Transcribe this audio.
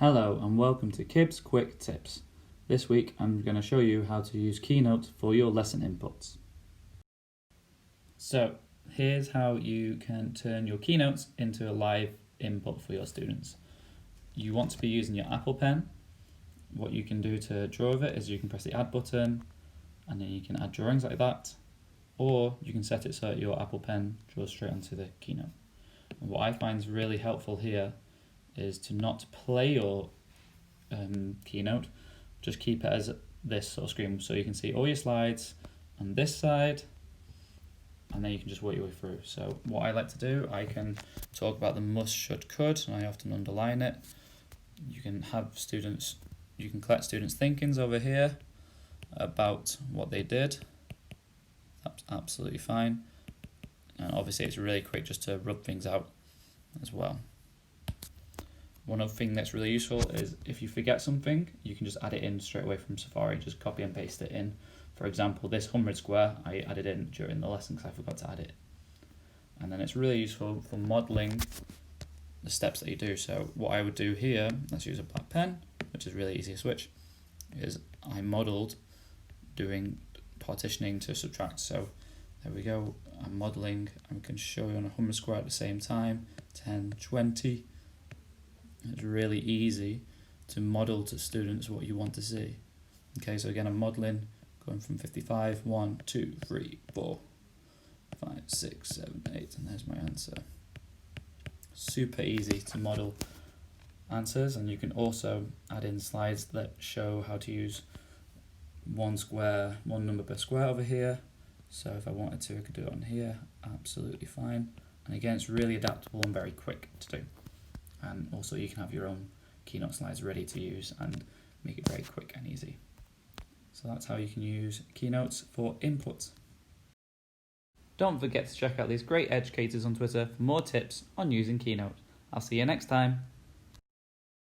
Hello and welcome to KIBS Quick Tips. This week I'm going to show you how to use Keynote for your lesson inputs. So here's how you can turn your keynotes into a live input for your students. You want to be using your Apple Pen. What you can do to draw with it is you can press the add button and then you can add drawings like that, or you can set it so that your Apple Pen draws straight onto the keynote. And what I find is really helpful here is to not play your keynote, just keep it as this sort of screen so you can see all your slides on this side and then you can just work your way through. So what I like to do, I can talk about the must, should, could, and I often underline it. You can have students, you can collect students' thinkings over here about what they did. That's absolutely fine. And obviously it's really quick just to rub things out as well. One other thing that's really useful is if you forget something, you can just add it in straight away from Safari, just copy and paste it in. For example, this 100 square, I added in during the lesson because I forgot to add it. And then it's really useful for modeling the steps that you do. So what I would do here, let's use a black pen, which is really easy to switch, is I modeled doing partitioning to subtract. So there we go, I'm modeling, and we can show you on a 100 square at the same time, 10, 20. It's really easy to model to students what you want to see. Okay, so again, I'm modeling, going from 55, 1, 2, 3, 4, 5, 6, 7, 8, and there's my answer. Super easy to model answers, and you can also add in slides that show how to use one number per square over here. So if I wanted to, I could do it on here, absolutely fine. And again, it's really adaptable and very quick to do. And also you can have your own Keynote slides ready to use and make it very quick and easy. So that's how you can use Keynotes for input. Don't forget to check out these great educators on Twitter for more tips on using Keynote. I'll see you next time.